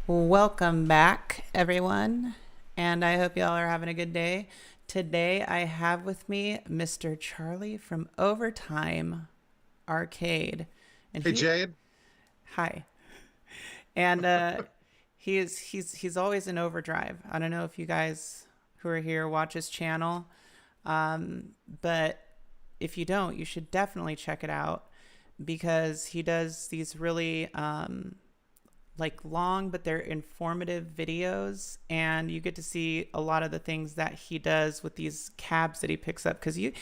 Welcome back, everyone, and I hope y'all are having a good day. Today, I have with me Mr. Charlie from Overtime Arcade, and Hey Jade. hi, and he's always in Overdrive. I don't know if you guys who are here watch his channel, but if you don't, you should definitely check it out because he does these really like long, but they're informative videos, and you get to see a lot of the things that he does with these cabs that he picks up. Because you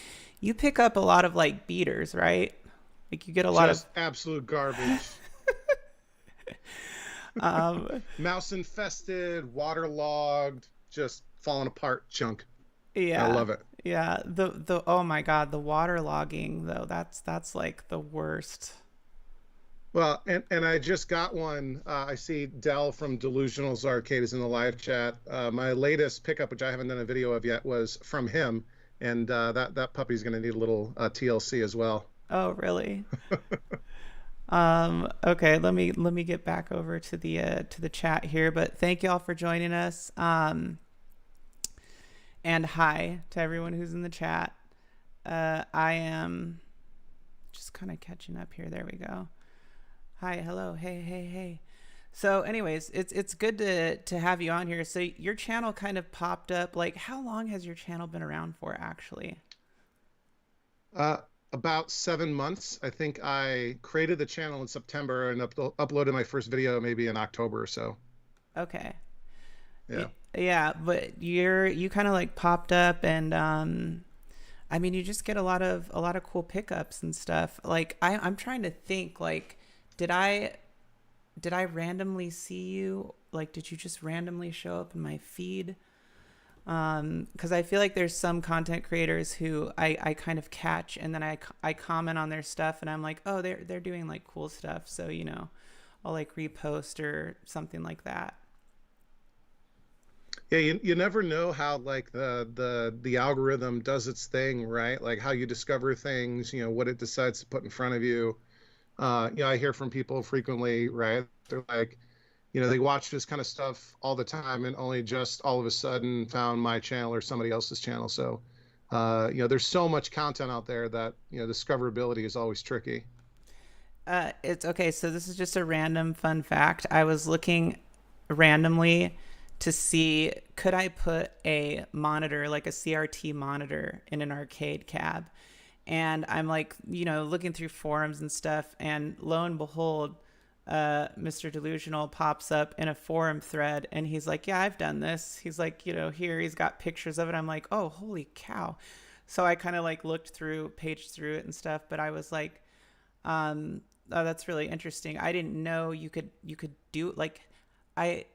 pick up a lot of like beaters, right? Like you get a lot of Just absolute garbage. um, Mouse infested, waterlogged, just falling apart junk. I yeah, love it. yeah. The oh my god, the water logging though. That's like the worst. Well, and I just got one. I see Dell from Delusionals Arcade is in the live chat. My latest pickup, which I haven't done a video of yet, was from him, and that puppy's going to need a little TLC as well. Oh really? Okay, let me get back over to the chat here. But thank y'all for joining us. And hi to everyone who's in the chat. I am just kind of catching up here. There we go. Hi, hello, hey, hey, hey. So, anyways, it's good to have you on here. So your channel kind of popped up. Like, how long has your channel been around for, actually? Uh, about 7 months. I think I created the channel in September and uploaded my first video maybe in October or so. Okay. Yeah. Yeah, but you kind of like popped up, and I mean, you just get a lot of cool pickups and stuff. Like, I'm trying to think. Like, did I did I randomly see you? Like, did you just randomly show up in my feed? Because I feel like there's some content creators who I kind of catch, and then I comment on their stuff, and I'm like, oh, they're doing like cool stuff, so I'll like repost or something like that. Yeah, you never know how like the algorithm does its thing, right? Like how you discover things, what it decides to put in front of you. I hear from people frequently, right? They're like, they watch this kind of stuff all the time and only just all of a sudden found my channel or somebody else's channel. So, there's so much content out there that, discoverability is always tricky. It's okay. So this is just a random fun fact. I was looking randomly to see could I put a monitor, like a CRT monitor, in an arcade cab, and I'm like, looking through forums and stuff, and lo and behold, Mr. Delusional pops up in a forum thread, and he's like, "Yeah, I've done this." He's like, here he's got pictures of it. I'm like, "Oh, holy cow!" So I kind of like looked through, paged through it and stuff, but I was like, oh, that's really interesting. I didn't know you could do like I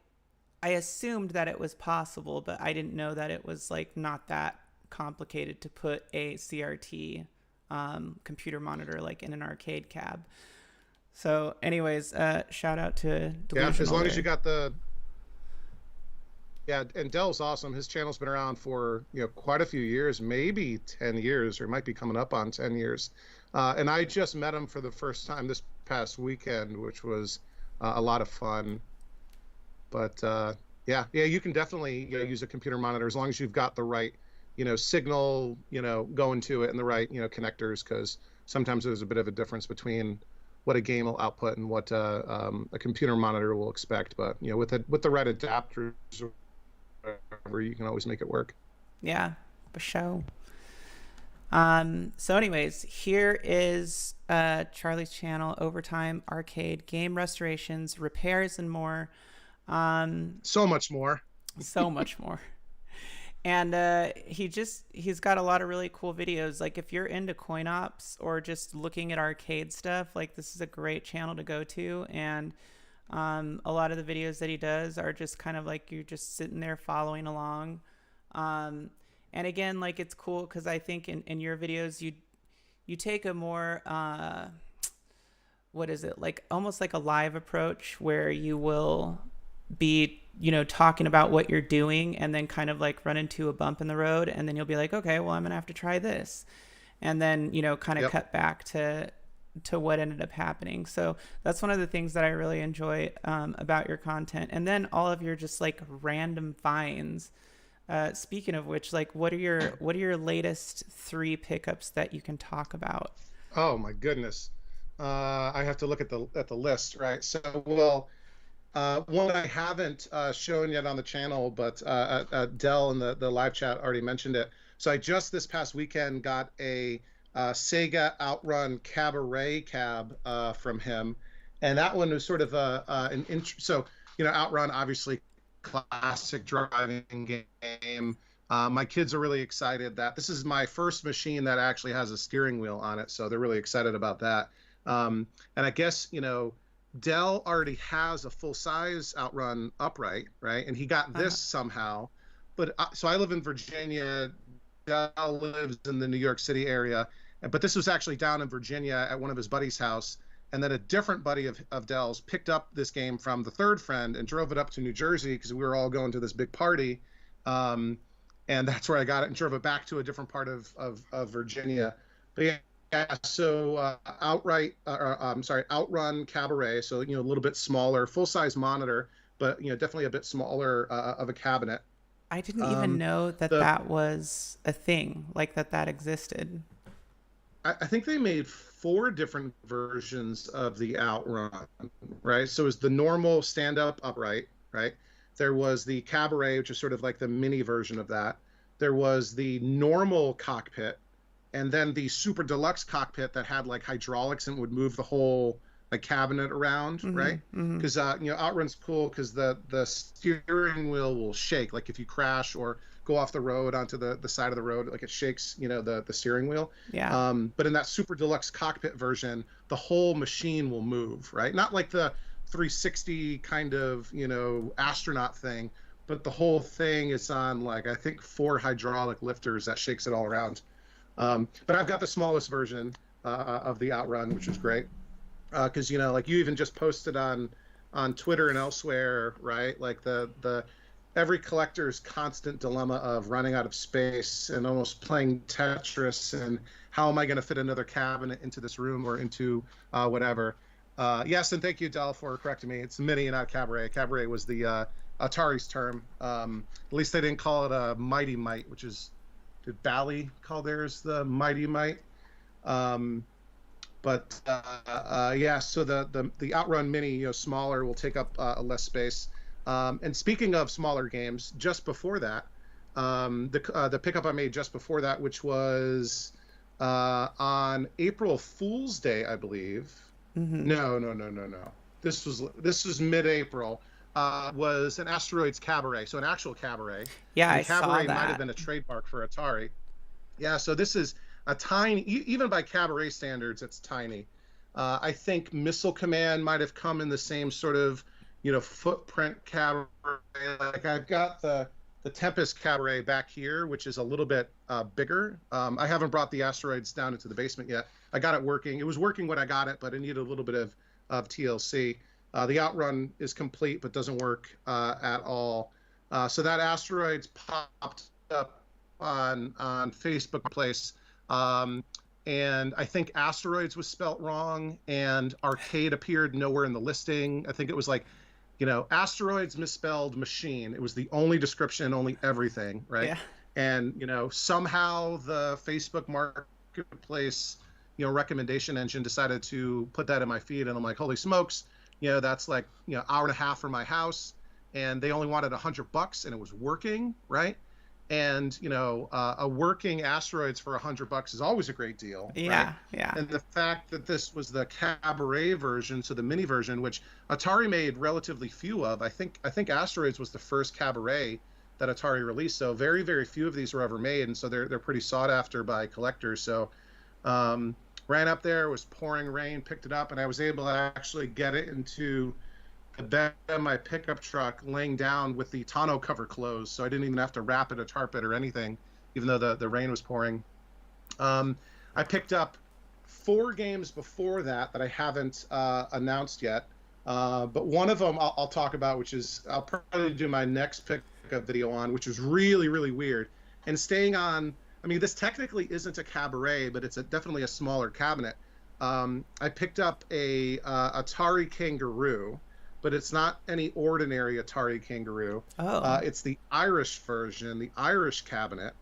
I assumed that it was possible, but I didn't know that it was like not that complicated to put a CRT computer monitor like in an arcade cab. So, anyways, shout out to Yeah, as Delusional long as you there. got yeah, and Dell's awesome. His channel's been around for, quite a few years, maybe 10 years, or might be coming up on 10 years. And I just met him for the first time this past weekend, which was a lot of fun. But yeah, you can definitely use a computer monitor as long as you've got the right, signal, going to it and the right, connectors, because sometimes there's a bit of a difference between what a game will output and what a computer monitor will expect. But with the right adapters, or whatever, you can always make it work. Yeah, for sure. So, anyways, here is Charlie's channel: Overtime Arcade, game restorations, repairs, and more. So much more. So much more. And he's got a lot of really cool videos. Like, if you're into coin ops or just looking at arcade stuff, like, this is a great channel to go to. And a lot of the videos that he does are just kind of like you're just sitting there following along. um, and again, like, it's cool because I think in your videos you take a more what is it, like, almost like a live approach where you will be, talking about what you're doing, and then kind of like run into a bump in the road, and then you'll be like, okay, well, I'm gonna have to try this, and then kind of Yep. cut back to to what ended up happening. So that's one of the things that I really enjoy about your content. And then all of your just like random finds. Speaking of which, like, what are your latest three pickups that you can talk about? Oh my goodness. I have to look at the list, right? So, well, one I haven't shown yet on the channel, but Dell in the live chat already mentioned it. So I just this past weekend got a Sega Outrun Cabaret cab from him, and that one was sort of so Outrun, obviously classic driving game. My kids are really excited that this is my first machine that actually has a steering wheel on it, so they're really excited about that. And I guess Dell already has a full-size Outrun upright, right? And he got this somehow. But so I live in Virginia. Dell lives in the New York City area. But this was actually down in Virginia at one of his buddy's house. And then a different buddy of Dell's picked up this game from the third friend and drove it up to New Jersey because we were all going to this big party. And that's where I got it, and drove it back to a different part of Virginia. But yeah, so Outrun Cabaret. So a little bit smaller, full size monitor, but definitely a bit smaller of a cabinet. I didn't even know that that was a thing, like that existed. I think they made 4 different versions of the Outrun, right? So it was the normal stand-up upright, right? There was the Cabaret, which is sort of like the mini version of that. There was the normal cockpit, and then the super deluxe cockpit that had like hydraulics and would move the whole like cabinet around, right? Because Outrun's cool because the steering wheel will shake, like if you crash or go off the road onto the side of the road, like it shakes the steering wheel. Yeah. But in that super deluxe cockpit version, the whole machine will move, right? Not like the 360 kind of astronaut thing, but the whole thing is on like I think 4 hydraulic lifters that shakes it all around. But I've got the smallest version of the Outrun, which is great because like you even just posted on Twitter and elsewhere, right? Like the every collector's constant dilemma of running out of space and almost playing Tetris and how am I going to fit another cabinet into this room or into whatever. Yes, and thank you, Dell, for correcting me. It's Mini and not Cabaret. Cabaret was the Atari's term. At least they didn't call it a Mighty Might, which is. Did Bally call theirs the Mighty Might? Yeah, so the Outrun Mini, smaller, will take up less space. And speaking of smaller games, just before that, the pickup I made just before that, which was on April Fool's Day, I believe. No. This was mid-April. Was an Asteroids Cabaret, so an actual cabaret. Yeah, and I saw cabaret that. might have been a trademark for Atari. Yeah, so this is a tiny, even by cabaret standards, it's tiny. I think Missile Command might have come in the same sort of, footprint cabaret. Like I've got the Tempest Cabaret back here, which is a little bit bigger. I haven't brought the Asteroids down into the basement yet. I got it working. It was working when I got it, but it needed a little bit of TLC. The Outrun is complete, but doesn't work at all. So that Asteroids popped up on Facebook Place, and I think Asteroids was spelt wrong, and Arcade appeared nowhere in the listing. I think it was like, Asteroids misspelled machine. It was the only description, only everything, right? Yeah. And somehow the Facebook Marketplace, recommendation engine decided to put that in my feed, and I'm like, holy smokes. That's like, hour and a half from my house, and they only wanted $100 and it was working, right? And, a working Asteroids for $100 is always a great deal. Yeah, right? yeah. And the fact that this was the Cabaret version, so the mini version, which Atari made relatively few of. I think Asteroids was the first Cabaret that Atari released. So very, very few of these were ever made, and so they're pretty sought after by collectors. So, ran up there, it was pouring rain, picked it up, and I was able to actually get it into the bed of my pickup truck laying down with the tonneau cover closed, so I didn't even have to wrap it or tarp it or anything, even though the rain was pouring. I picked up 4 games before that I haven't announced yet, but one of them I'll talk about, which is I'll probably do my next pickup video on, which is really, really weird. And staying on, I mean, this technically isn't a cabaret, but it's definitely a smaller cabinet. I picked up a Atari Kangaroo, but it's not any ordinary Atari Kangaroo. Oh. It's the Irish version, the Irish cabinet.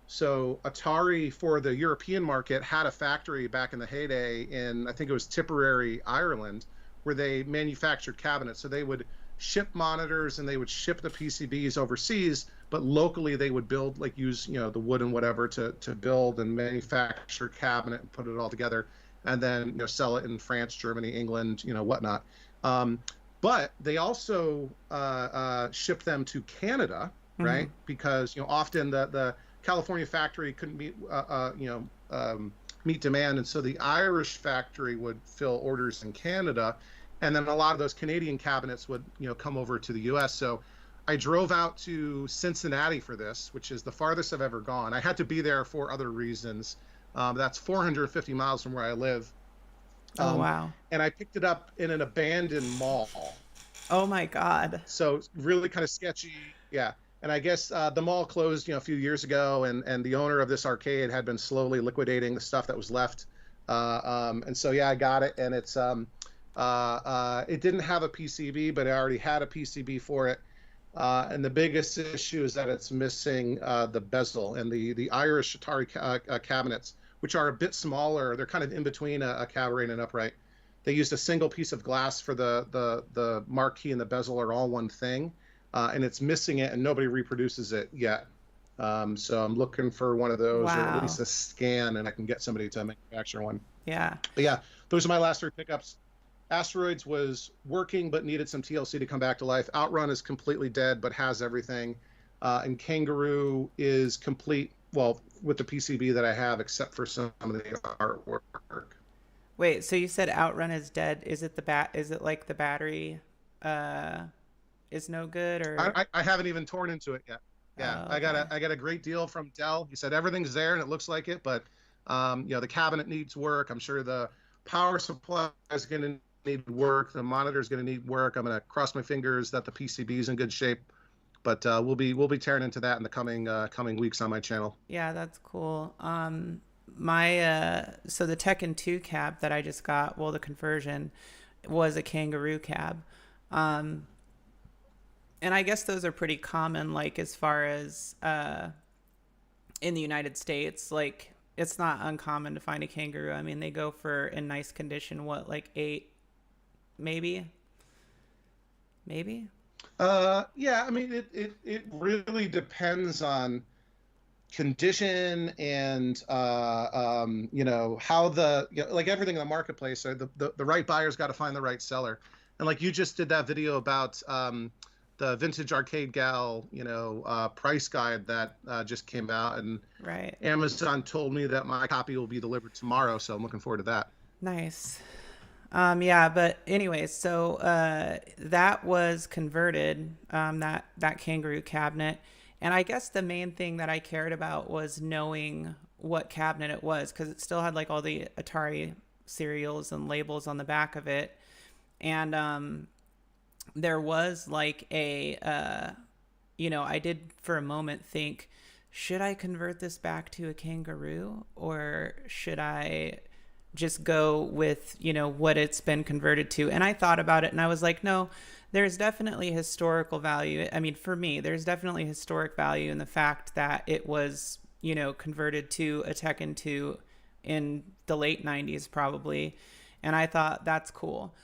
So Atari for the European market had a factory back in the heyday in, I think it was Tipperary, Ireland, where they manufactured cabinets. So they would ship monitors and they would ship the PCBs overseas, but locally they would build, like use, the wood and whatever to build and manufacture cabinet and put it all together, and then sell it in France, Germany, England, whatnot. But they also shipped them to Canada, right? Because often the California factory couldn't meet demand, and so the Irish factory would fill orders in Canada, and then a lot of those Canadian cabinets would come over to the U.S. So I drove out to Cincinnati for this, which is the farthest I've ever gone. I had to be there for other reasons. That's 450 miles from where I live. Oh, wow. And I picked it up in an abandoned mall. Oh my God. So really kind of sketchy. Yeah. And I guess the mall closed, a few years ago, and the owner of this arcade had been slowly liquidating the stuff that was left. And so, yeah, I got it, and it's it didn't have a PCB, but I already had a PCB for it. And the biggest issue is that it's missing the bezel, and the Irish Atari cabinets, which are a bit smaller. They're kind of in between a cabaret and an upright. They used a single piece of glass for the marquee and the bezel are all one thing. And it's missing it, and nobody reproduces it yet. So I'm looking for one of those, or at least a scan, and I can get somebody to manufacture one. Yeah. But yeah, those are my last 3 pickups. Asteroids was working, but needed some TLC to come back to life. Outrun is completely dead, but has everything. And Kangaroo is complete, well, with the PCB that I have, except for some of the artwork. Wait, so you said Outrun is dead. Is it is it like the battery is no good, or I haven't even torn into it yet. Yeah, okay. I got a great deal from Dell. He said everything's there and it looks like it, but the cabinet needs work. I'm sure the power supply is going to need work. The monitor is going to need work. I'm going to cross my fingers that the PCB is in good shape. But we'll be tearing into that in the coming weeks on my channel. Yeah, that's cool. My so the Tekken 2 cab that I just got, well, the conversion was a Kangaroo cab. And I guess those are pretty common, like as far as in the United States, like it's not uncommon to find a Kangaroo. I mean, they go for in nice condition, what, like 8, maybe? Yeah, I mean, it really depends on condition and how like everything in the marketplace. So the right buyer's got to find the right seller. And like you just did that video about the Vintage Arcade Gal, price guide that just came out, and right. Amazon told me that my copy will be delivered tomorrow, so I'm looking forward to that. Nice. Yeah, but anyways, so that was converted, that Kangaroo cabinet, and I guess the main thing that I cared about was knowing what cabinet it was, because it still had like all the Atari serials and labels on the back of it, and there was like a I did for a moment think, should I convert this back to a Kangaroo, or should I just go with what it's been converted to? And I thought about it, and I was like, no, there's definitely historical value. I mean, for me, there's definitely historic value in the fact that it was converted to a Tekken 2 in the late 90s probably, and I thought that's cool.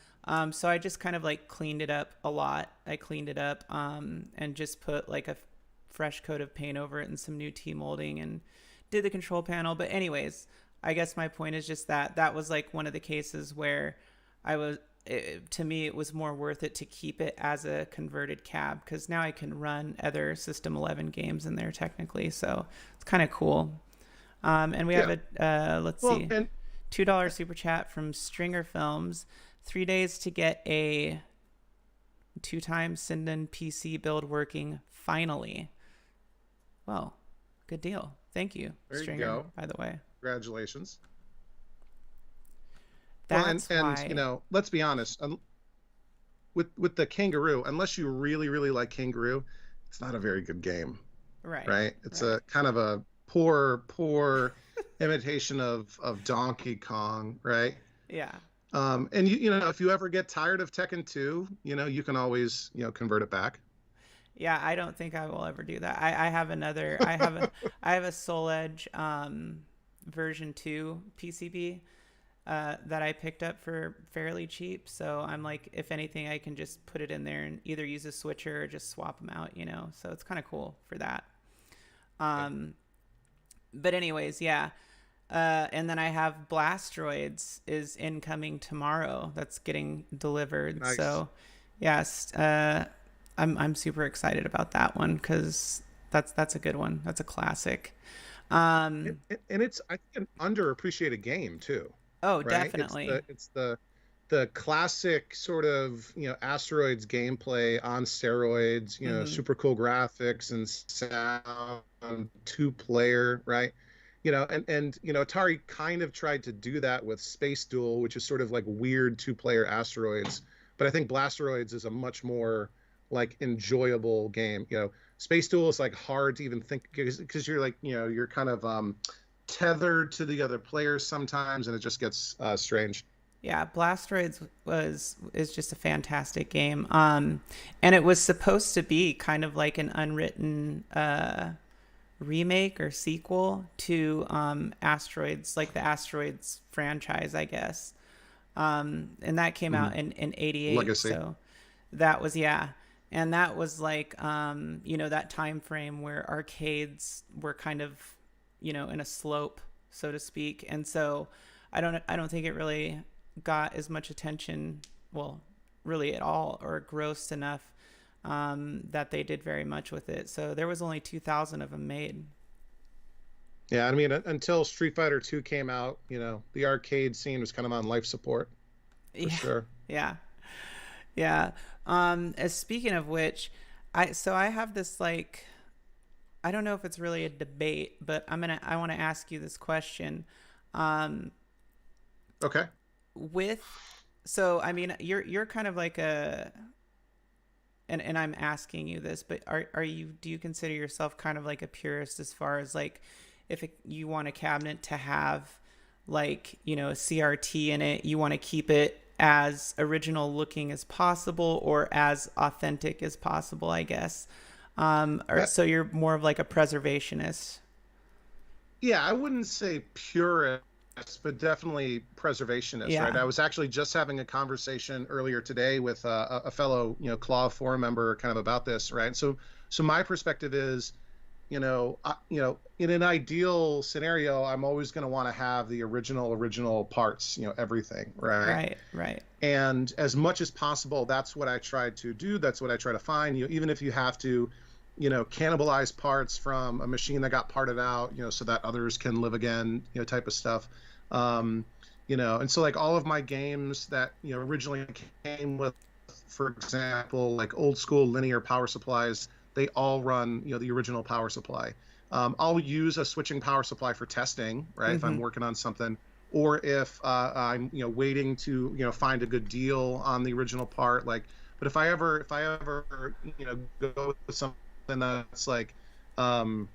So I just kind of like cleaned it up a lot. I cleaned it up and just put like a fresh coat of paint over it and some new T-molding and did the control panel. But anyways, I guess my point is just that was like one of the cases where to me, it was more worth it to keep it as a converted cab, because now I can run other System 11 games in there technically. So it's kind of cool. And we have a, let's see, $2 super chat from Stringer Films. 3 days to get a 2-time Sinden PC build working finally. Well, good deal. Thank you, there Stringer, you go. By the way. Congratulations. That's and why... let's be honest. With the Kangaroo, unless you really, really like Kangaroo, it's not a very good game. Right? It's a kind of a poor imitation of Donkey Kong, right? Yeah. And you know, if you ever get tired of Tekken 2, you know, you can always, you know, convert it back. Yeah, I don't think I will ever do that. I have another. I have a Soul Edge version 2 PCB that I picked up for fairly cheap. So I'm like, if anything, I can just put it in there and either use a switcher or just swap them out. So it's kind of cool for that. Yeah. But anyways, yeah. And then I have Blastroids is incoming tomorrow. That's getting delivered. Nice. So, yes, I'm super excited about that one because that's a good one. That's a classic. Um, And it's I think an underappreciated game too, oh, right? definitely. It's the classic sort of, you know, asteroids gameplay on steroids, you know, Hmm. super cool graphics and sound, two player, right? You know, and you know, Atari kind of tried to do that with Space Duel, which is sort of like weird two-player asteroids. But I think Blasteroids is a much more like enjoyable game. You know, Space Duel is like hard to even think because you're like, you know, you're kind of tethered to the other players sometimes, and it just gets strange. Yeah, Blastroids is just a fantastic game. And it was supposed to be kind of like an unwritten remake or sequel to Asteroids, like the Asteroids franchise, I guess. And that came Hmm. out in '88. Legacy. So that was, yeah. And that was like, that time frame where arcades were kind of, in a slope, so to speak. And so I don't think it really got as much attention, well, really at all, or grossed enough that they did very much with it. So there was only 2,000 of them made. Yeah, I mean, until Street Fighter 2 came out, you know, the arcade scene was kind of on life support for Yeah, sure. yeah, yeah. As speaking of which, I have this like, I don't know if it's really a debate, but I want to ask you this question. Um, Okay. with so I mean you're kind of like a and I'm asking you this, but are you do you consider yourself kind of like a purist as far as like if you want a cabinet to have like a CRT in it, you want to keep it as original looking as possible or as authentic as possible, I guess. Or That, so you're more of like a preservationist. yeah, I wouldn't say purist, but definitely preservationist, right? Yeah. I was actually just having a conversation earlier today with a fellow, you know, Claw forum member kind of about this, right? So my perspective is, you know, in an ideal scenario, I'm always going to want to have the original parts, you know, everything, right? Right. Right. And as much as possible, that's what I try to do. That's what I try to find. You know, even if you have to, you know, cannibalize parts from a machine that got parted out, you know, so that others can live again, you know, type of stuff. Um, you know, and so like all of my games that, you know, originally came with, for example, like old school linear power supplies, they all run, you know, the original power supply. I'll use a switching power supply for testing, right? If I'm Mm-hmm. working on something, or if I'm, you know, waiting to, you know, find a good deal on the original part. Like, but if I ever, you know, go with something that's like, um,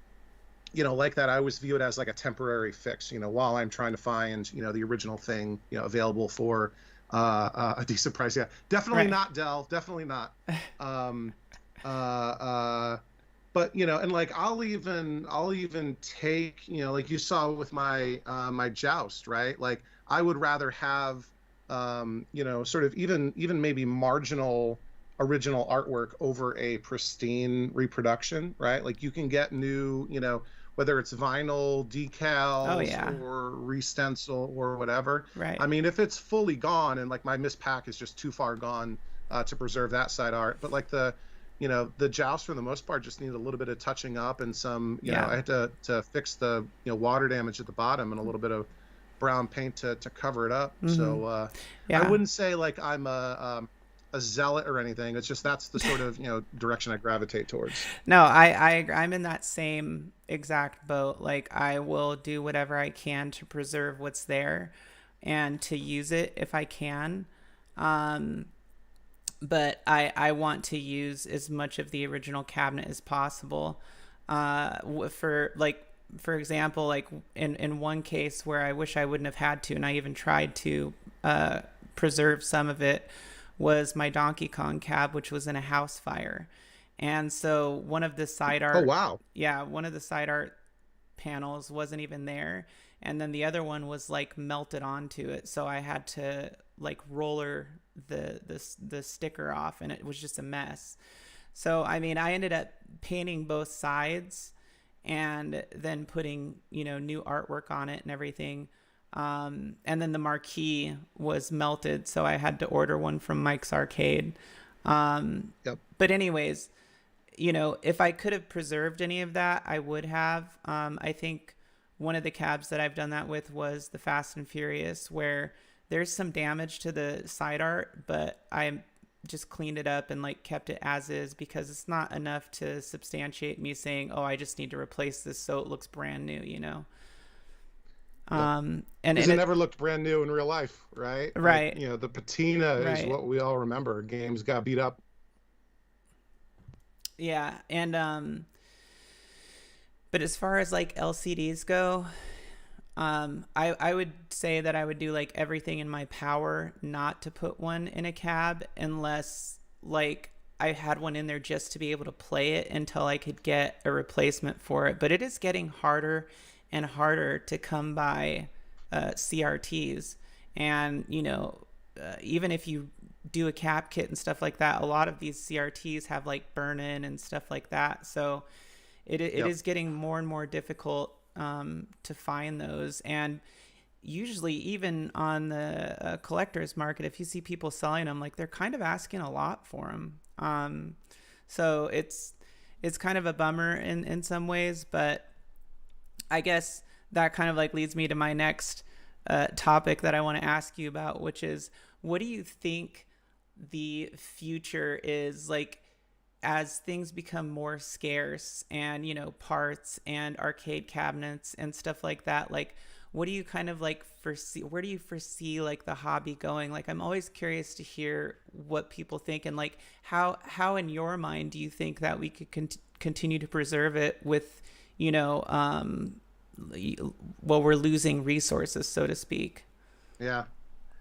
you know, like that, I always view it as like a temporary fix, you know, while I'm trying to find, you know, the original thing, you know, available for a decent price. Yeah, definitely Right. not Dell, definitely not. Um, uh, uh, but you know, and like I'll even take, you know, like you saw with my my joust, right? Like I would rather have you know, sort of even maybe marginal original artwork over a pristine reproduction, right? Like you can get new, you know, whether it's vinyl Oh decals yeah. or re-stencil or whatever. Right. I mean, if it's fully gone and like my Miss Pack is just too far gone to preserve that side art, but like the, you know, the joust for the most part just needed a little bit of touching up and some, you know, Yeah. I had to fix the, you know, water damage at the bottom and a little bit of brown paint to cover it up. Mm-hmm. So I Yeah. wouldn't say like I'm a zealot or anything. It's just that's the sort of, you know, direction I gravitate towards. No, I agree. I'm in that same exact boat. Like I will do whatever I can to preserve what's there and to use it if I can. Um, but I want to use as much of the original cabinet as possible. For like for example, like in one case where I wish I wouldn't have had to, and I even tried to preserve some of it, was my Donkey Kong cab, which was in a house fire. And so one of the side Oh, art, wow. yeah, one of the side art panels wasn't even there. And then the other one was like melted onto it. So I had to like roller the sticker off, and it was just a mess. So I mean, I ended up painting both sides and then putting, new artwork on it and everything. And then the marquee was melted, so I had to order one from Mike's Arcade. Yep. But anyways, if I could have preserved any of that, I would have. I think one of the cabs that I've done that with was the Fast and Furious, where there's some damage to the side art, but I just cleaned it up and like kept it as is, because it's not enough to substantiate me saying, oh, I just need to replace this so it looks brand new. Yep. And Because it it, never looked brand new in real life, right? Like, right, the patina is right. what we all remember. Games got beat up. Yeah. And but as far as like LCDs go, I would say that I would do like everything in my power not to put one in a cab, unless like I had one in there just to be able to play it until I could get a replacement for it. But it is getting harder and harder to come by CRTs. And, even if you do a cap kit and stuff like that, a lot of these CRTs have like burn in and stuff like that. So it Yep. is getting more and more difficult to find those. And usually, even on the collector's market, if you see people selling them, like they're kind of asking a lot for them. So it's kind of a bummer in some ways, but I guess that kind of like leads me to my next topic that I want to ask you about, which is, what do you think the future is like as things become more scarce, and parts and arcade cabinets and stuff like that? Like, what do you kind of like foresee, where do you foresee like the hobby going? Like, I'm always curious to hear what people think, and like how in your mind do you think that we could continue to preserve it with, you know um we're losing resources, so to speak. Yeah.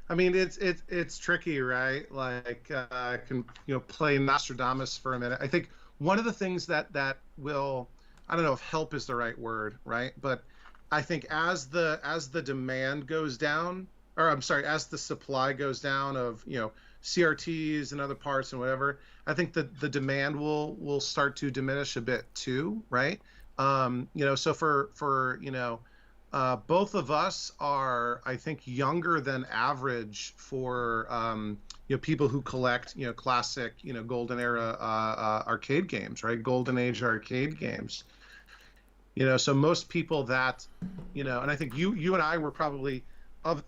I mean, it's tricky, right? Like, I can, play Nostradamus for a minute. I think one of the things that will, I don't know if help is the right word, right? But I think as the demand goes down, or I'm sorry, as the supply goes down of, CRTs and other parts and whatever, I think the demand will start to diminish a bit too, right? So for both of us are, I think, younger than average for people who collect classic golden era arcade games, right? Golden age arcade games. So most people that and I think you and I were probably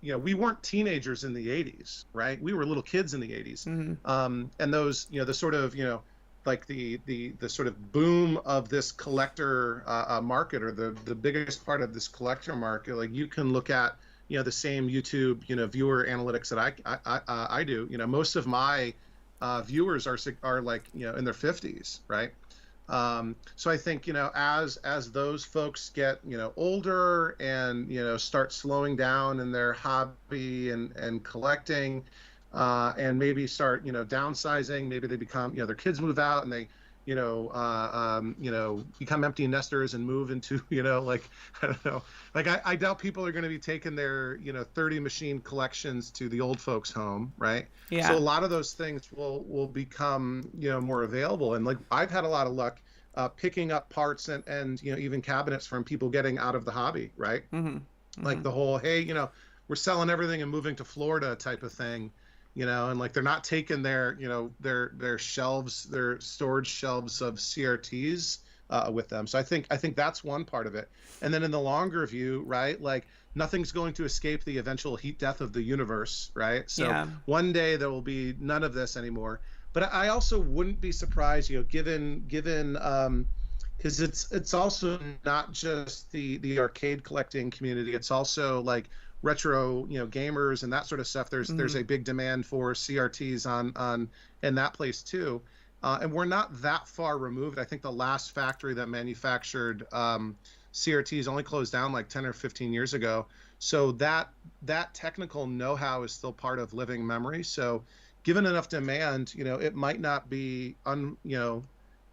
we weren't teenagers in the 80s, right? We were little kids in the 80s. Mm-hmm. And those the sort of like the sort of boom of this collector market, or the biggest part of this collector market. Like, you can look at the same YouTube viewer analytics that I do. Most of my viewers are like in their 50s, right? So I think as those folks get older and start slowing down in their hobby and collecting, and maybe start downsizing. Maybe they become their kids move out and they become empty nesters and move into like, I don't know, like I doubt people are going to be taking their 30 machine collections to the old folks home, right? Yeah. So a lot of those things will become more available. And like, I've had a lot of luck picking up parts and even cabinets from people getting out of the hobby, right? Mm-hmm. Mm-hmm. Like the whole, hey, we're selling everything and moving to Florida type of thing. And like, they're not taking their their shelves, their storage shelves of CRTs with them. So I think that's one part of it. And then in the longer view, right, like, nothing's going to escape the eventual heat death of the universe, right? So Yeah. one day there will be none of this anymore. But I also wouldn't be surprised, given because it's also not just the arcade collecting community. It's also like retro gamers and that sort of stuff. There's a big demand for CRTs on in that place too, and we're not that far removed. I think the last factory that manufactured CRTs only closed down like 10 or 15 years ago. So that technical know-how is still part of living memory. So given enough demand, it might not be uh,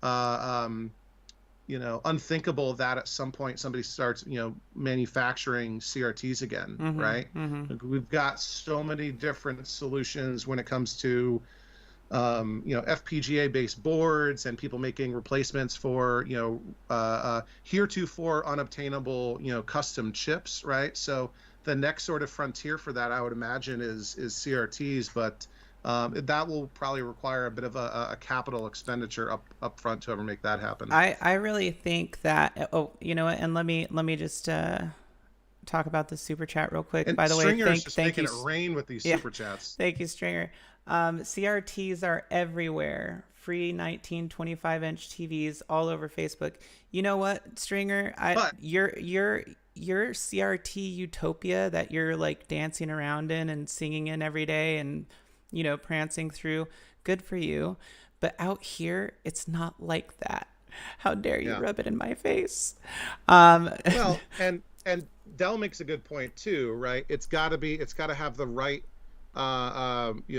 um, unthinkable that at some point somebody starts, manufacturing CRTs again, Mm-hmm. right? Mm-hmm. Like, we've got so many different solutions when it comes to, FPGA-based boards and people making replacements for, heretofore unobtainable, custom chips, right? So the next sort of frontier for that, I would imagine, is CRTs, but that will probably require a bit of a capital expenditure up front to ever make that happen. I really think that, oh, you know what, and let me just talk about the super chat real quick. And By the way, Stringer is thank just thank making you. it rain with these Yeah, super chats. thank you, Stringer. CRTs are everywhere. Free 19 25-inch TVs all over Facebook. You know what, Stringer? I But your CRT utopia that you're like dancing around in and singing in every day and prancing through. Good for you. But out here, it's not like that. How dare you yeah, rub it in my face? Um, well, and Dell makes a good point too, right? It's got to have the right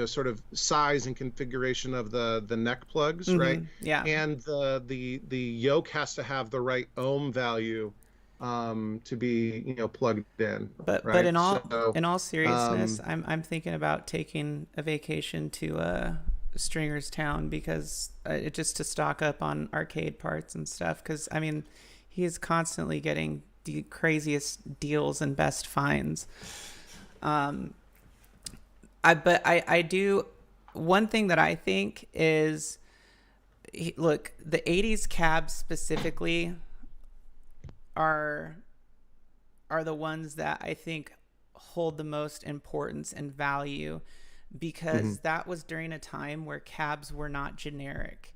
sort of size and configuration of the neck plugs, right? yeah. And the yoke has to have the right ohm value to be, plugged in, But right? So in all seriousness, um I'm thinking about taking a vacation to Stringer's Town because it just to stock up on arcade parts and stuff. Because I mean, he's constantly getting the craziest deals and best finds. Um, I do one thing that I think is look, the 80s cabs specifically are the ones that I think hold the most importance and value because mhm. that was during a time where cabs were not generic.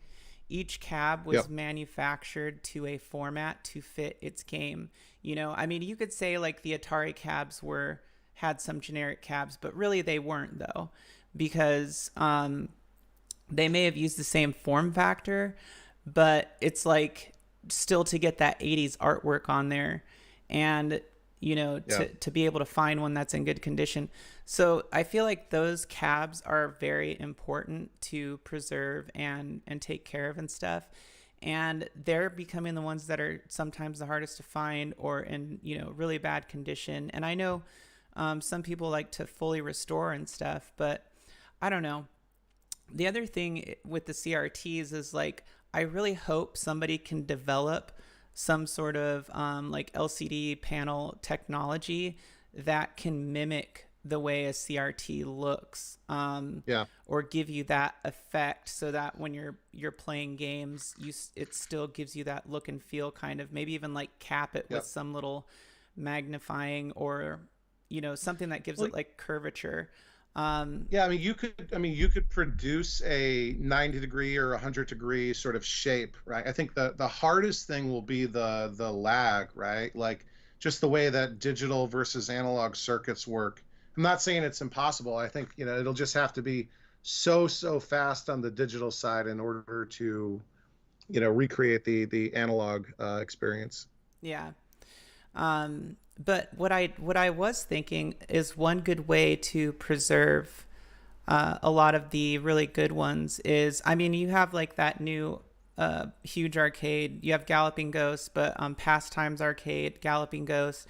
Each cab was Yep. manufactured to a format to fit its game. I mean, you could say like the Atari cabs had some generic cabs, but really they weren't though, because they may have used the same form factor, but it's like still to get that 80s artwork on there and Yeah. to be able to find one that's in good condition. So I feel like those cabs are very important to preserve and take care of and stuff, and they're becoming the ones that are sometimes the hardest to find or in really bad condition. And I know some people like to fully restore and stuff, but I don't know. The other thing with the CRTs is like I really hope somebody can develop some sort of like LCD panel technology that can mimic the way a CRT looks, Yeah. or give you that effect, so that when you're playing games, it still gives you that look and feel, kind of maybe even like cap it with Yep. some little magnifying or something that gives Well, it like curvature. yeah, I mean, you could produce a 90-degree or 100-degree sort of shape, right? I think the hardest thing will be the lag, right? Like just the way that digital versus analog circuits work. I'm not saying it's impossible. I think, it'll just have to be so fast on the digital side in order to, recreate the analog experience. Yeah. But what I was thinking is one good way to preserve a lot of the really good ones is, I mean, you have like that new huge arcade. You have Galloping Ghosts, but Pastimes Arcade, Galloping Ghosts,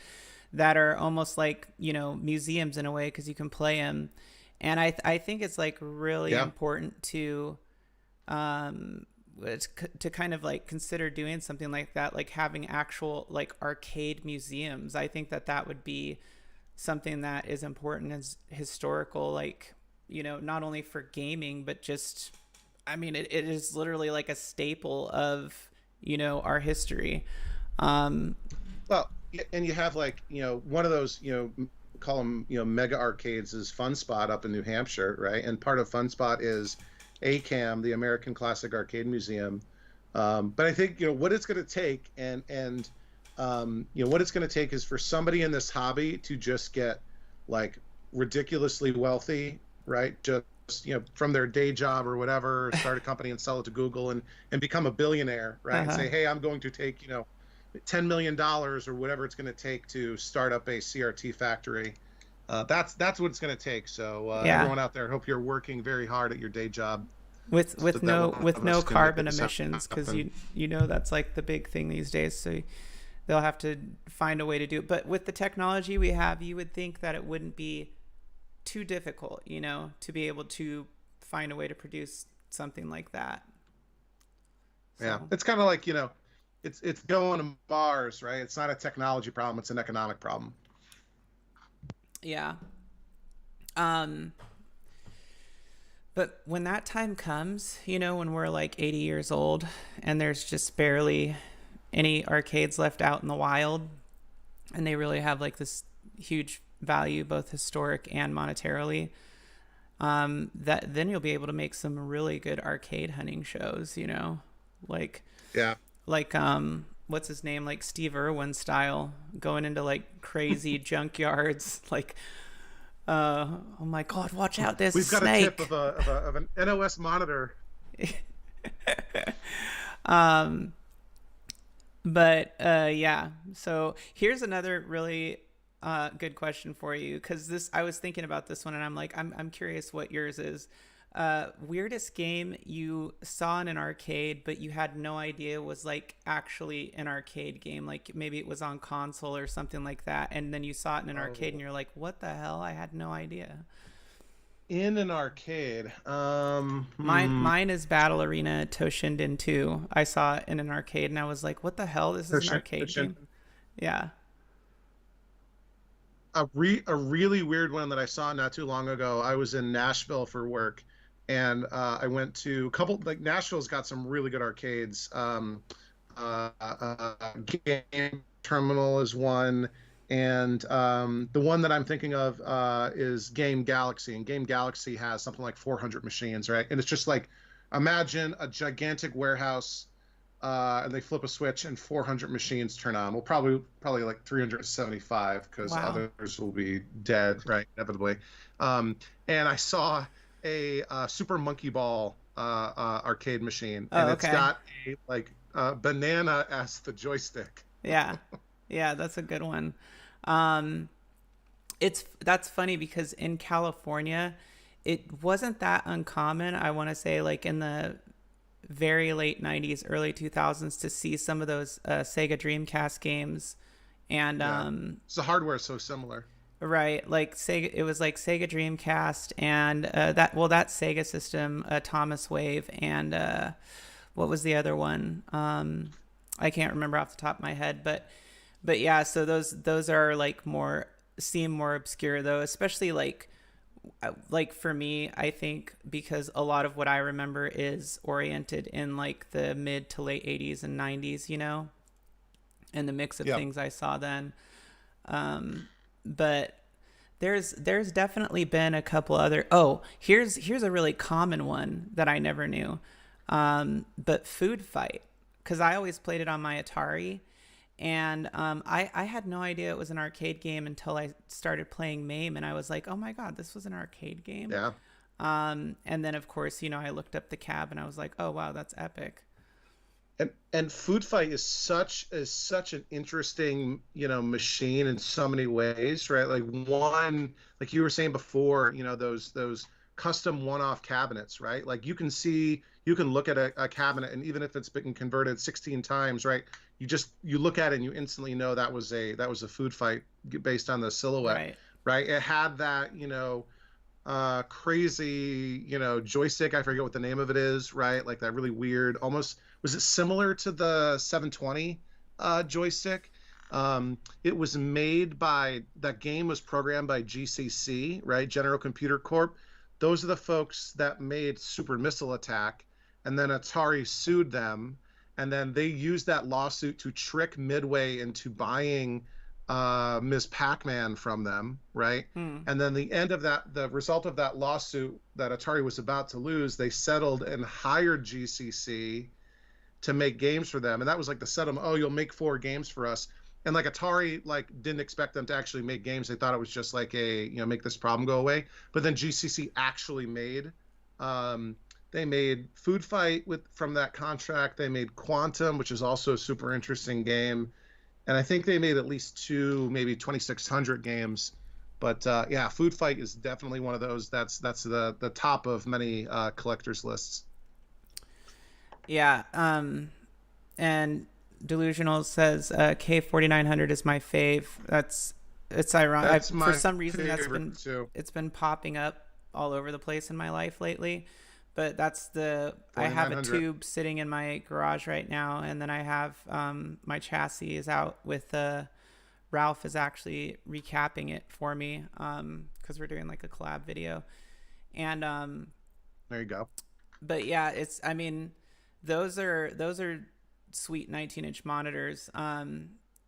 that are almost like museums in a way because you can play them. And I think it's like really Yeah. important um, to kind of like consider doing something like that, like having actual like arcade museums. I think that would be something that is important as historical, like not only for gaming but just, I mean, it is literally like a staple of our history. um Well, and you have like, one of those, call them, mega arcades is Fun Spot up in New Hampshire, right? And part of Fun Spot is ACAM, the American Classic Arcade Museum. But I think, what it's going to take what it's going to take is for somebody in this hobby to just get like ridiculously wealthy, right? Just, from their day job or whatever, start a company and sell it to Google and become a billionaire, right? And uh-huh. say, hey, I'm going to take, $10 million or whatever it's going to take to start up a CRT factory. That's what it's going to take. So Yeah. everyone out there, hope you're working very hard at your day job so with that no one with of no us can make carbon this emissions, because happen. you know that's like the big thing these days. So they'll have to find a way to do it. But with the technology we have, you would think that it wouldn't be too difficult, to be able to find a way to produce something like that. Yeah, So it's kind of like, it's going to Mars, right? It's not a technology problem; it's an economic problem. yeah. Um, but when that time comes, when we're like 80 years old and there's just barely any arcades left out in the wild, and they really have like this huge value, both historic and monetarily, that then you'll be able to make some really good arcade hunting shows, like Yeah. what's his name, like Steve Irwin style, going into like crazy junkyards, like oh my god, watch out, there's a We've got a tip snake. of an NOS monitor. um but yeah, so here's another really good question for you, because this, I was thinking about this one, and I'm like, I'm curious what yours is. Weirdest game you saw in an arcade but you had no idea was like actually an arcade game, like maybe it was on console or something like that, and then you saw it in an arcade and Oh, you're like, what the hell, I had no idea. in an arcade. Mine is Battle Arena Toshinden 2. I saw it in an arcade and I was like, what the hell, this is an arcade game. Yeah. A really weird one that I saw not too long ago. I was in Nashville for work, and I went to a couple, like Nashville's got some really good arcades. Game Terminal is one, and the one that I'm thinking of is Game Galaxy, and Game Galaxy has something like 400 machines, right? And it's just like, imagine a gigantic warehouse, and they flip a switch and 400 machines turn on. Well, probably like 375 because Wow. others will be dead, right? Inevitably. And I saw a Super Monkey Ball arcade machine, Oh, and it's okay. got a like banana as the joystick. Yeah. Yeah, that's a good one. Um, that's funny because in California, it wasn't that uncommon. I want to say like in the very late 90s, early 2000s, to see some of those Sega Dreamcast games. And Yeah, so the hardware is so similar. right, like Sega, it was like Sega Dreamcast and that Sega system, Thomas Wave, and what was the other one? I can't remember off the top of my head, but yeah, so those are like more, seem more obscure though, especially like for me, I think because a lot of what I remember is oriented in like the mid to late 80s and 90s, and the mix of Yeah. things I saw then. But there's definitely been a couple other. Oh, here's a really common one that I never knew. But Food Fight, because I always played it on my Atari, and I had no idea it was an arcade game until I started playing MAME, and I was like, oh my god, this was an arcade game. Yeah. And then of course, I looked up the cab and I was like, oh wow, that's epic. And Food Fight is such an interesting, machine in so many ways, right? Like one, like you were saying before, those custom one-off cabinets, right? Like you can look at a cabinet, and even if it's been converted 16 times, right? You look at it and you instantly know that was a Food Fight based on the silhouette, Right. right? It had that, crazy, joystick. I forget what the name of it is, right? Like that really weird, almost, was it similar to the 720 joystick? It was made by, that game was programmed by GCC, right? General Computer Corp. Those are the folks that made Super Missile Attack, and then Atari sued them, and then they used that lawsuit to trick Midway into buying Ms. Pac-Man from them, right? Hmm. And then the result of that lawsuit that Atari was about to lose, they settled and hired GCC to make games for them, and that was like the settlement. Oh, you'll make 4 games for us. And like Atari like didn't expect them to actually make games. They thought it was just like make this problem go away. But then GCC actually made they made Food Fight from that contract. They made Quantum, which is also a super interesting game. and I think they made at least two, maybe 2600 games. But yeah, Food Fight is definitely one of those. That's the top of many collectors lists. Yeah. And Delusional says K4900 is my fave. It's ironic. That's For my some reason, favorite too. it's been popping up all over the place in my life lately. But that's the I have a 4900. tube sitting in my garage right now, and then I have my chassis is out with Ralph is actually recapping it for me because we're doing like a collab video, and There you go. but yeah, it's I mean those are sweet 19-inch monitors.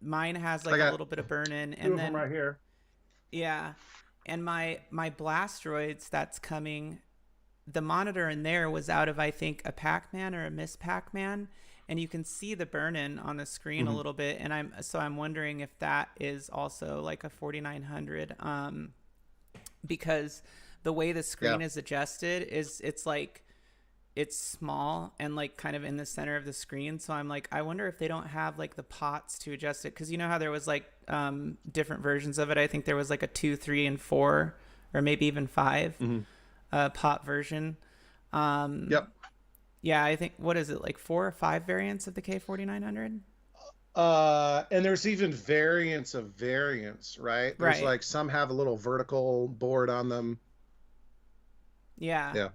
Mine has I like a got little bit of burn in, two and of them then right here. yeah, and my Blastroids that's coming, the monitor in there was out of I think a Pac-Man or a Miss Pac-Man, and you can see the burn-in on the screen a Hmm. little bit, and I'm wondering if that is also like a 4900, because the way the Yeah. screen is adjusted is it's like it's small and like kind of in the center of the screen. So I'm like, I wonder if they don't have like the pots to adjust it, because you know how there was like different versions of it. I think there was like a 2, 3, and 4, or maybe even 5 Hmm. pot version. Um, Yep. yeah, I think what is it like 4 or 5 variants of the K4900? And there's even variants of variants, right? There's Right. like some have a little vertical board on them. Yeah. Yeah.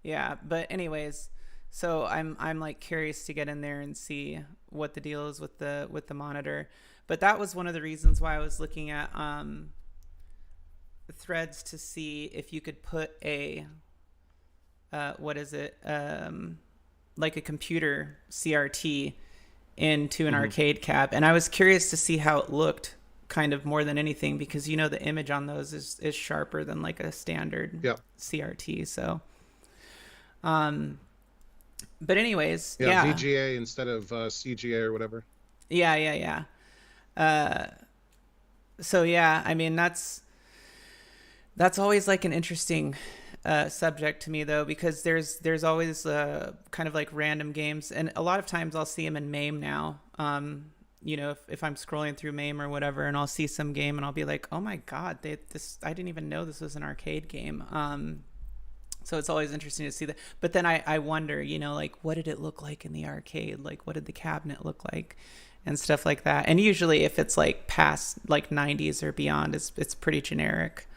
Yeah. But anyways, so I'm like curious to get in there and see what the deal is with the monitor. But that was one of the reasons why I was looking at threads to see if you could put a what is it like a computer CRT into an Hmm. arcade cab, and I was curious to see how it looked, kind of more than anything, because you know the image on those is sharper than like a standard Yep. CRT. So um but anyways, Yeah. yeah. VGA instead of CGA or whatever. Yeah, yeah, yeah. So yeah, I mean that's always like an interesting subject to me, though, because there's always kind of like random games, and a lot of times I'll see them in MAME now. You know, if I'm scrolling through MAME or whatever, and I'll see some game, and I'll be like, oh my god, this I didn't even know this was an arcade game. So it's always interesting to see that. But then I wonder, you know, like what did it look like in the arcade? Like what did the cabinet look like? And stuff like that. And usually if it's like past like 90s or beyond, it's pretty generic.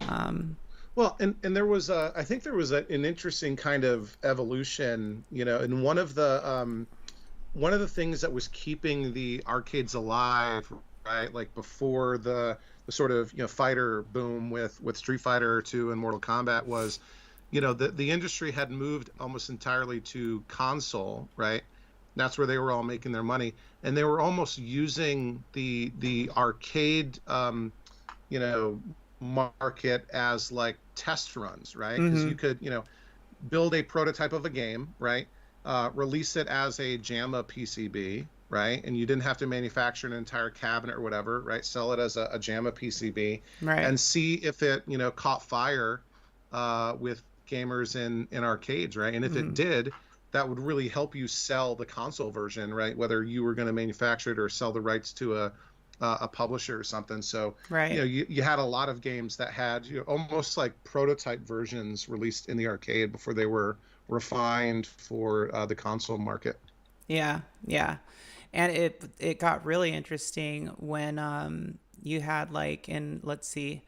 Um, Well, and there was I think there was an interesting kind of evolution, and one of the things that was keeping the arcades alive, right? Like before the sort of fighter boom with Street Fighter 2 and Mortal Kombat was, the industry had moved almost entirely to console, right? That's where they were all making their money, and they were almost using the arcade you know market as like test runs, right? Because mm-hmm. you could build a prototype of a game, right? Release it as a JAMA PCB, right? And you didn't have to manufacture an entire cabinet or whatever, right? Sell it as a JAMA PCB Right. and see if it caught fire with gamers in arcades, right? And if it Mm-hmm. did, that would really help you sell the console version, right? Whether you were going to manufacture it or sell the rights to a publisher or something. So, Right. you had a lot of games that had almost like prototype versions released in the arcade before they were refined for the console market. Yeah. Yeah. And it got really interesting when you had like in, let's see,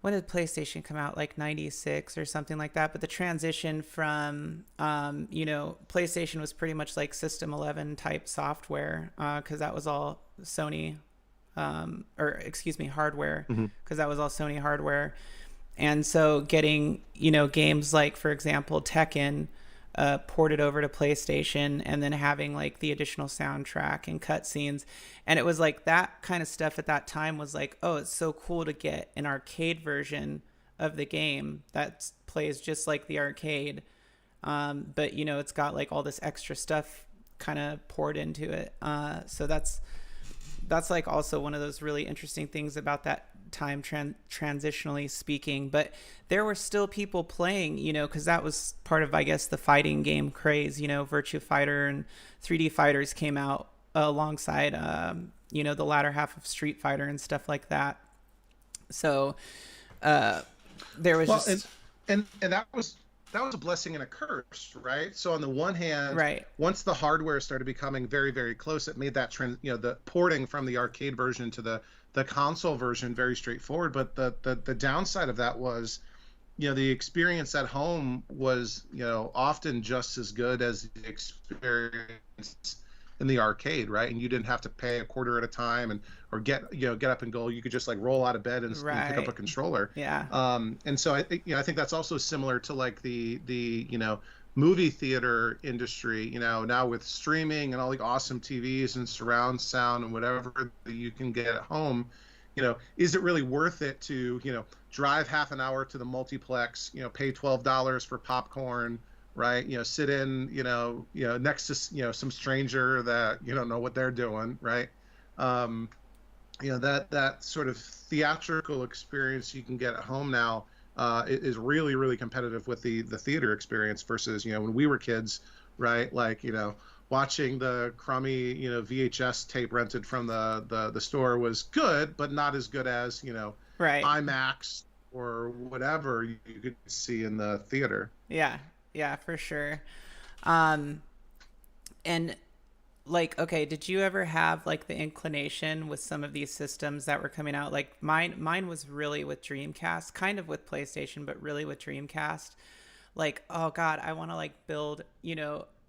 when did PlayStation come out? Like 96 or something like that. But the transition from, you know, PlayStation was pretty much like System 11 type software, because that was all Sony, or excuse me, hardware, Hmm. because that was all Sony hardware. And so getting, you know, games like, for example, Tekken ported over to PlayStation, and then having like the additional soundtrack and cutscenes. And it was like that kind of stuff at that time was like, oh, it's so cool to get an arcade version of the game that plays just like the arcade. But, you know, it's got like all this extra stuff kind of poured into it. So that's like also one of those really interesting things about that time transitionally speaking. But there were still people playing, you know, because that was part of, I guess, the fighting game craze. You know, Virtua Fighter and 3D Fighters came out alongside the latter half of Street Fighter and stuff like that. So uh, there was Well, and just and that was a blessing and a curse, right? So on the one hand, right, once the hardware started becoming very, very close, it made that trend, the porting from the arcade version to the console version very straightforward. But the downside of that was, the experience at home was, often just as good as the experience in the arcade, right? And you didn't have to pay a quarter at a time or get up and go. You could just like roll out of bed and pick up a right, controller. yeah, And so I think that's also similar to like the movie theater industry, now with streaming and all the awesome TVs and surround sound and whatever that you can get at home. Is it really worth it to, drive half an hour to the multiplex, pay $12 for popcorn, right? Sit in, next to, some stranger that you don't know what they're doing, right? Um, that sort of theatrical experience you can get at home now is really, really competitive with the theater experience versus, when we were kids, right? Like, watching the crummy, VHS tape rented from the store was good, but not as good as, right, IMAX or whatever you could see in the theater. yeah, yeah, for sure. Um, and like, okay, did you ever have like the inclination with some of these systems that were coming out? Like mine was really with Dreamcast, kind of with PlayStation, but really with Dreamcast. Like, oh God, I want to like build,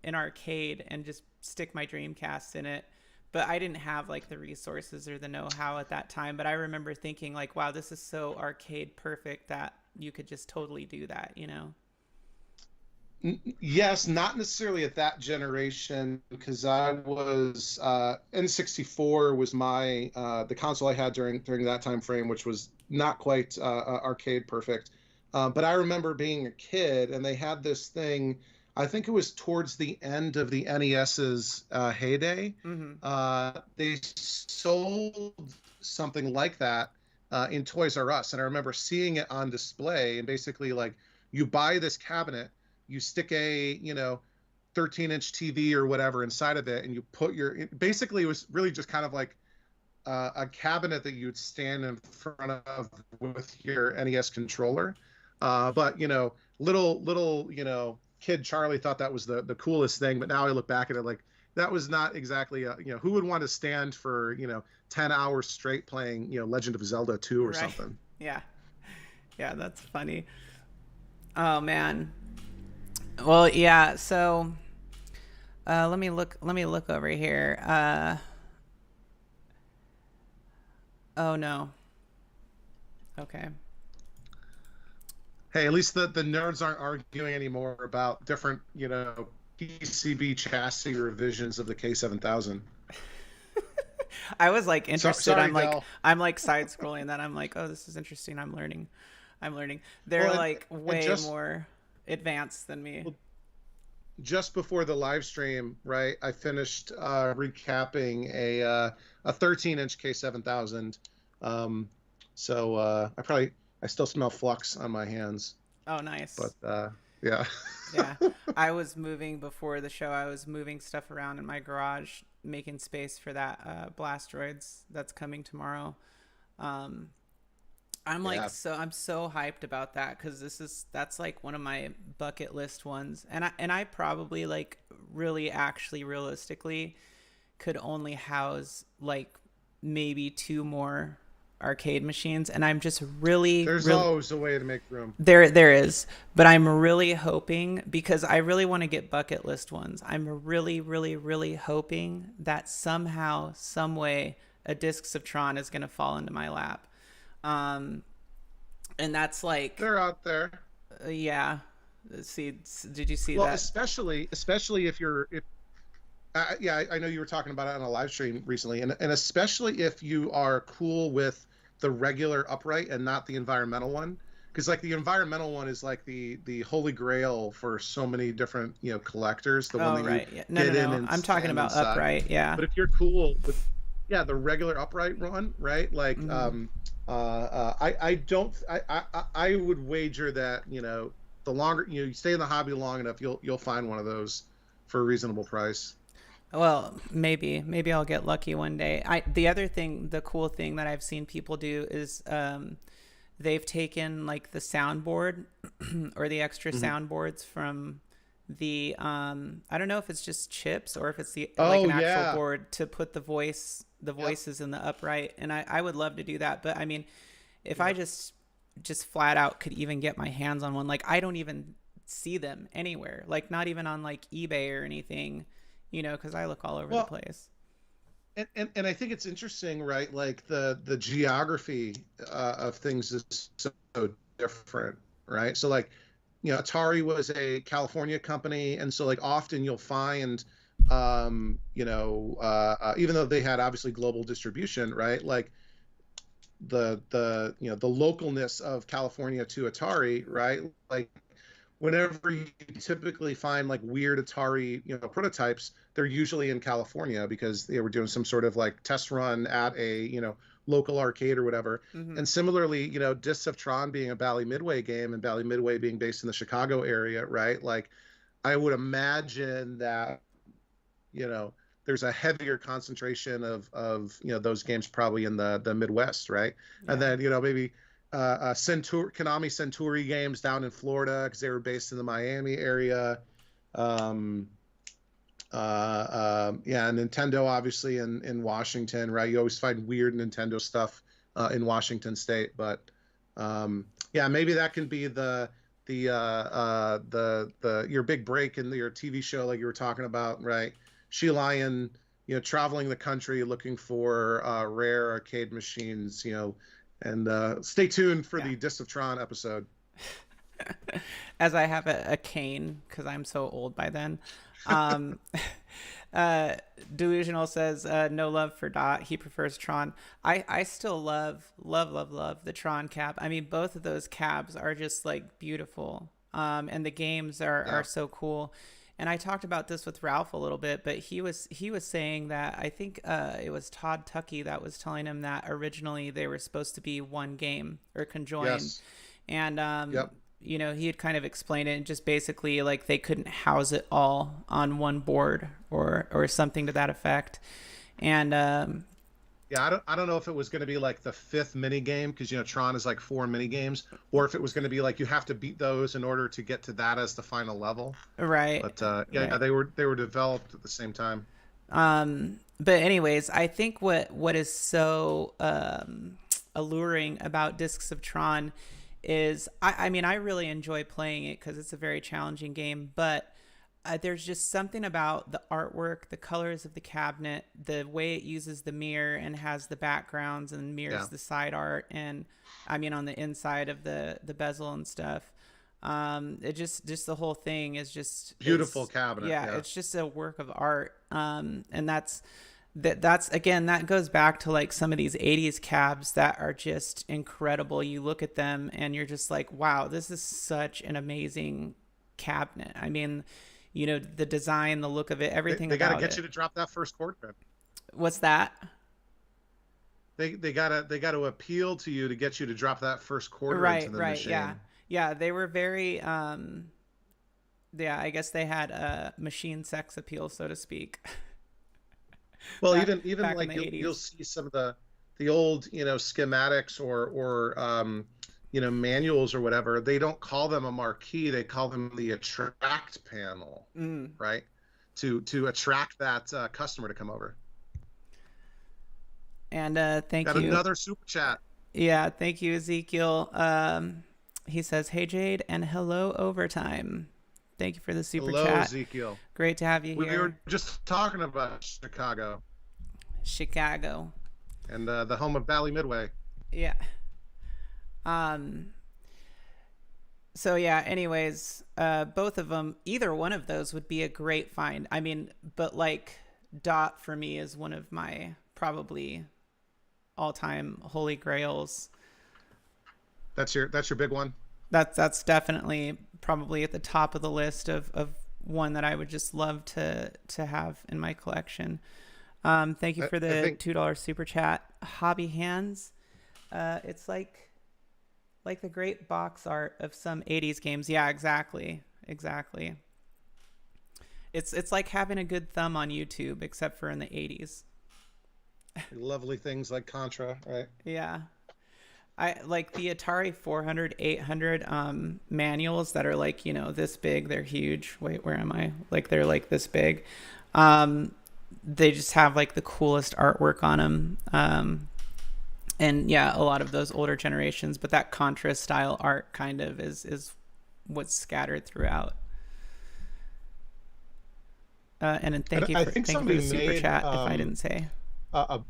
an arcade and just stick my Dreamcast in it. But I didn't have like the resources or the know-how at that time. But I remember thinking like, wow, this is so arcade perfect that you could just totally do that. Yes, not necessarily at that generation because I was N64 was my the console I had during that time frame, which was not quite arcade perfect. But I remember being a kid and they had this thing. I think it was towards the end of the NES's heyday. Mm-hmm. They sold something like that in Toys R Us, and I remember seeing it on display. And basically, like, you buy this cabinet, you stick a 13-inch TV or whatever inside of it, and you put basically it was really just kind of like a cabinet that you'd stand in front of with your NES controller. But little kid Charlie thought that was the coolest thing. But now I look back at it like that was not exactly who would want to stand for 10 hours straight playing Legend of Zelda 2 or Right. something. Yeah. Yeah, that's funny. Oh man. Well, yeah. So let me look. Let me look over here. Oh no. Okay. Hey, at least the nerds aren't arguing anymore about different PCB chassis revisions of the K7000. I was like So, interested. sorry, I'm like Dell. I'm like side scrolling that. I'm like, oh, this is interesting. I'm learning. I'm learning. They're Well, like and way just more advanced than me. just before the live stream, right? I finished recapping a 13-inch K7000. So I still smell flux on my hands, Oh, nice. but yeah. Yeah. I was moving before the show. I was moving stuff around in my garage, making space for that Blastroids that's coming tomorrow. Um, Yeah. I'm so hyped about that because that's like one of my bucket list ones, and I probably like really actually realistically could only house like maybe two more arcade machines, and I'm just really There's really always a way to make room. there is, but I'm really hoping because I really want to get bucket list ones. I'm really really really hoping that somehow some way a Discs of Tron is going to fall into my lap. Um, and that's like, They're out there. yeah. See, did you see Well, that? especially if yeah, I know you were talking about it on a live stream recently, and especially if you are cool with the regular upright and not the environmental one, because like the environmental one is like the holy grail for so many different collectors, the one Oh, that you right. Yeah. No, no, get in no. and I'm talking stand about inside. upright. Yeah. But if you're cool with the regular upright one, right? Like Hmm. I don't I would wager that the longer you stay in the hobby long enough, you'll find one of those for a reasonable price. Well, maybe I'll get lucky one day. The other thing, the cool thing that I've seen people do is they've taken like the soundboard or the extra Hmm. soundboards from the I don't know if it's just chips or if it's the like Oh an actual yeah. board to put the Yep. voices in the upright, and I would love to do that. But I mean, if I Yep. just flat out could even get my hands on one, like I don't even see them anywhere, like not even on like eBay or anything, because I look all over the Well, place. and I think it's interesting, right? Like the geography of things is so different, right? So like, Atari was a California company, and so like often you'll find, even though they had obviously global distribution, right? Like the localness of California to Atari, right? Like whenever you typically find like weird Atari, prototypes, they're usually in California because they were doing some sort of like test run at a, local arcade or whatever. Mm-hmm. And similarly, Discs of Tron being a Bally Midway game and Bally Midway being based in the Chicago area, right? Like I would imagine that, you know, there's a heavier concentration of those games probably in the Midwest, right? And Yeah. then maybe Konami Centuri games down in Florida because they were based in the Miami area. Um, yeah, Nintendo obviously in Washington, right? You always find weird Nintendo stuff in Washington State, but yeah, maybe that can be the your big break in your TV show, like you were talking about, right? She Lion, traveling the country looking for rare arcade machines, and stay tuned for Yeah. the Disc of Tron episode. As I have a cane because I'm so old by then. Um, uh, Delusional says no love for Dot. He prefers Tron. I still love the Tron cab. I mean, both of those cabs are just like beautiful. And the games are Yeah. so cool. And I talked about this with Ralph a little bit, but he was saying that I think it was Todd Tuckey that was telling him that originally they were supposed to be one game or conjoined, Yes. and Yep. he had kind of explained it and just basically like they couldn't house it all on one board or something to that effect. And Yeah, I don't know if it was going to be like the fifth mini game because Tron is like four mini games, or if it was going to be like you have to beat those in order to get to that as the final level. right, But yeah, right. they were developed at the same time. But anyways, I think what is so alluring about Discs of Tron is I mean I really enjoy playing it because it's a very challenging game, but there's just something about the artwork, the colors of the cabinet, the way it uses the mirror and has the backgrounds and mirrors Yeah, the side art, and I mean on the inside of the bezel and stuff. It just the whole thing is just beautiful it's cabinet. yeah, Yeah, it's just a work of art. And that's again that goes back to like some of these 80s cabs that are just incredible. You look at them and you're just like, wow, this is such an amazing cabinet. I mean, the design, the look of it, they, everything they got to about get it. you to drop that first chord, man. What's that? They gotta appeal to you to get you to drop that first quarter into Right, the right, yeah. machine. Yeah, they were very yeah, I guess they had a machine sex appeal, so to speak. Well, back even back in like the you'll 80s. see some of the old schematics or manuals or whatever. They don't call them a marquee. They call them the attract panel, Mm. right? To attract that customer to come over. And thank Got you. another super chat. Yeah, thank you, Ezekiel. He says, "Hey Jade, and hello overtime. Thank you for the super Hello, chat. Ezekiel. Great to have you We were here, just talking about Chicago Chicago." and the home of Bally Midway. Yeah. Um. So yeah. Anyways, both of them, either one of those would be a great find. I mean, but like Dot for me is one of my probably all-time holy grails. That's your big one. That's definitely probably at the top of the list of one that I would just love to have in my collection. Thank you I, for I the think $2 super chat. Hobby Hands. It's like the great box art of some 80s games. Yeah, exactly. Exactly. It's like having a good thumb on YouTube, except for in the 80s. Lovely things like Contra, right? Yeah. I like the Atari 400, 800 manuals that are like, this big. They're huge. Wait, where am I? Like they're like this big. Um, they just have like the coolest artwork on them. And yeah, a lot of those older generations, but that Contra style art kind of is what's scattered throughout. And then And I think thank you for somebody the super made chat. If I didn't say, a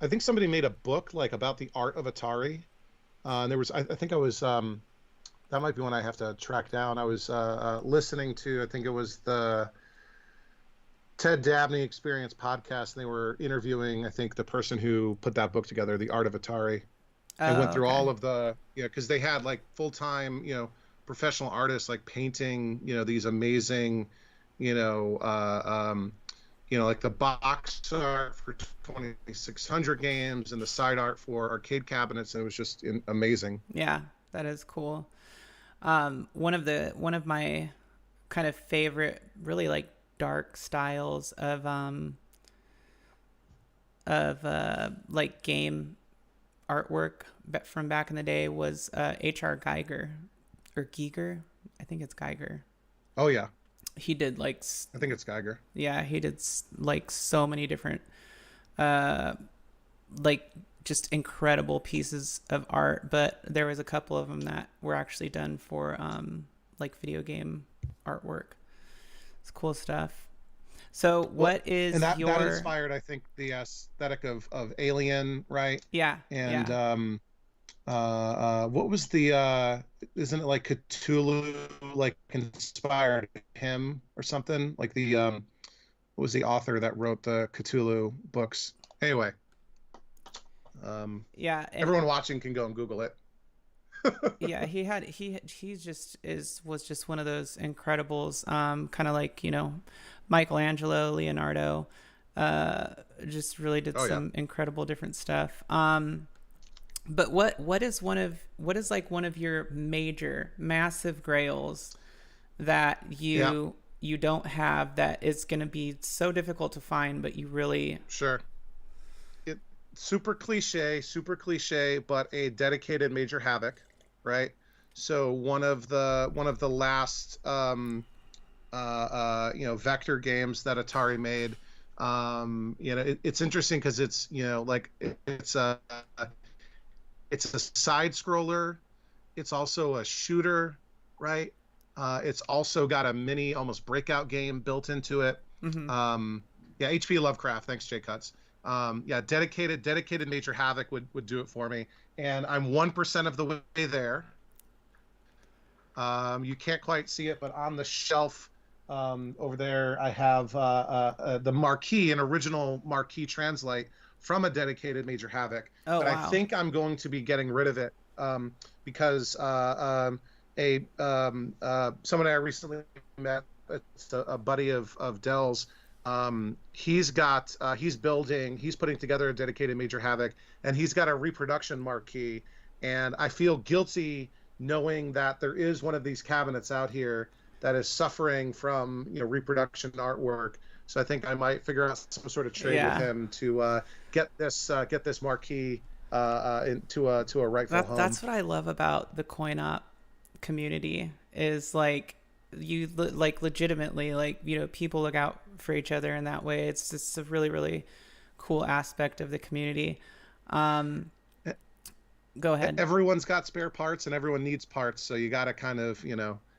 I think somebody made a book like about the art of Atari. And there was I think I was that might be one I have to track down. I was listening to, I think it was the Ted Dabney Experience podcast, and they were interviewing, I think, the person who put that book together, The Art of Atari, and went oh, through okay, all of the, because they had like full time, professional artists like painting, these amazing, you know, like the box art for 2600 games and the side art for arcade cabinets, and it was just amazing. yeah, that is cool. One of my kind of favorite, really like dark styles of like game artwork from back in the day was H.R. Geiger or Giger. I think it's Geiger. Oh yeah, He did like I think it's Geiger. yeah, he did like so many different uh like just incredible pieces of art, but there was a couple of them that were actually done for like video game artwork. It's cool stuff. So Well, what and is that your inspired, I think, the aesthetic of Alien, right? yeah, And yeah. what was the isn't it like Cthulhu like inspired him or something? Like the what was the author that wrote the Cthulhu books? Anyway, Yeah, and everyone watching can go and Google it. yeah, he just is was just one of those incredibles, kind of like, Michelangelo, Leonardo, uh just really did Oh yeah. some incredible different stuff. But what is like one of your major massive grails that Yeah, you don't have, that is going to be so difficult to find, but you really sure. It super cliche, but a dedicated Major Havoc, right? So one of the last vector games that Atari made. It's interesting because it's like it's a side scroller. It's also a shooter, right? It's also got a mini, almost breakout game built into it. mhm. Yeah, HP Lovecraft. Thanks, Jay Cuts. Yeah, dedicated Major Havoc would do it for me, and I'm 1% of the way there. You can't quite see it, but on the shelf over there, I have the marquee, an original marquee translate from a dedicated Major Havoc. Oh But I wow. think I'm going to be getting rid of it because a someone I recently met, it's a buddy of Dell's. He's putting together a dedicated Major Havoc, and he's got a reproduction marquee, and I feel guilty knowing that there is one of these cabinets out here that is suffering from reproduction artwork. So I think I might figure out some sort of trade with Yeah. him to get this marquee into a rightful home. That's what I love about the coin op community is like like legitimately, like, people look out for each other in that way. It's just a really really cool aspect of the community. Um Go ahead. Everyone's got spare parts and everyone needs parts, so you got to kind of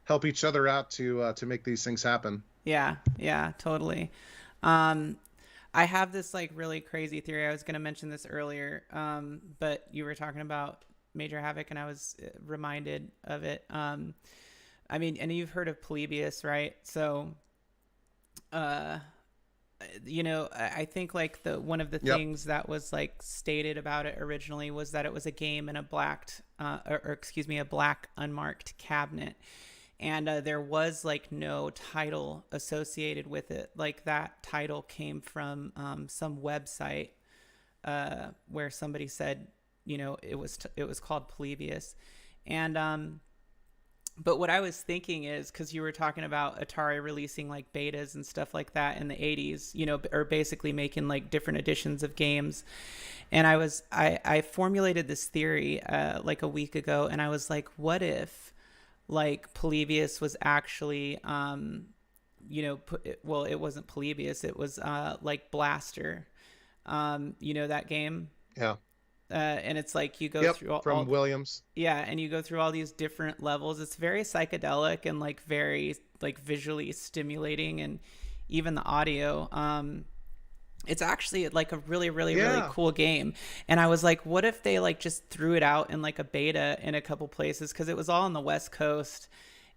help each other out to make these things happen. Yeah, yeah, totally. Um, I have this like really crazy theory. I was going to mention this earlier, but you were talking about Major Havoc, and I was reminded of it. I mean, and you've heard of Polybius, right? So, uh, I think like the one of the Yep. things that was like stated about it originally was that it was a game in a or excuse me, a black unmarked cabinet, and there was like no title associated with it. Like that title came from some website where somebody said, it was called Polybius, and But what I was thinking is, because you were talking about Atari releasing like betas and stuff like that in the 80s, or basically making like different editions of games. And I formulated this theory like a week ago, and I was like, what if like Polybius was actually, well, it wasn't Polybius, it was like Blaster, that game. Yeah. And it's like you go Yep. through From Williams. yeah, and you go through all these different levels. It's very psychedelic and like very like visually stimulating, and even the audio. It's actually like a really, really, really cool game. And I was like, what if they like just threw it out in like a beta in a couple places, because it was all on the West Coast,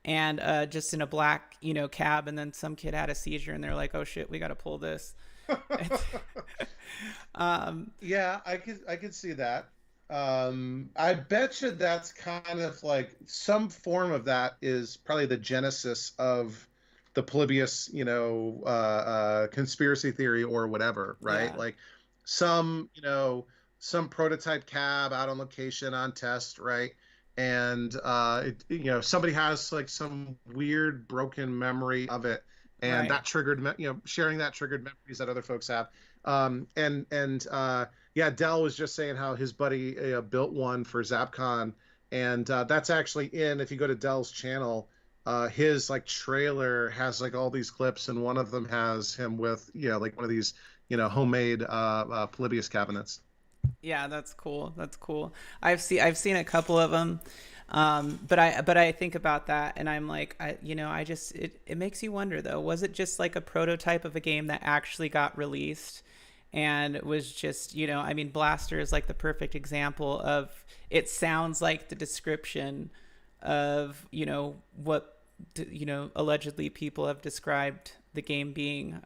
and just in a black, cab, and then some kid had a seizure, and they're like, oh shit, we got to pull this. Yeah, I could see that. I bet you that's kind of like some form of that is probably the genesis of the Polybius, conspiracy theory or whatever, right? Yeah. Like some prototype cab out on location on test, right? And somebody has like some weird broken memory of it, and Right. that triggered, sharing that triggered memories that other folks have. Yeah, Dell was just saying how his buddy built one for ZapCon, and that's actually if you go to Dell's channel, his like trailer has like all these clips, and one of them has him with like one of these homemade Polybius cabinets. Yeah, that's cool. That's cool. I've seen a couple of them, but I think about that, and I'm like, I just it makes you wonder though. Was it just like a prototype of a game that actually got released, and was just I mean, Blaster is like the perfect example of, it sounds like the description of what allegedly people have described the game being.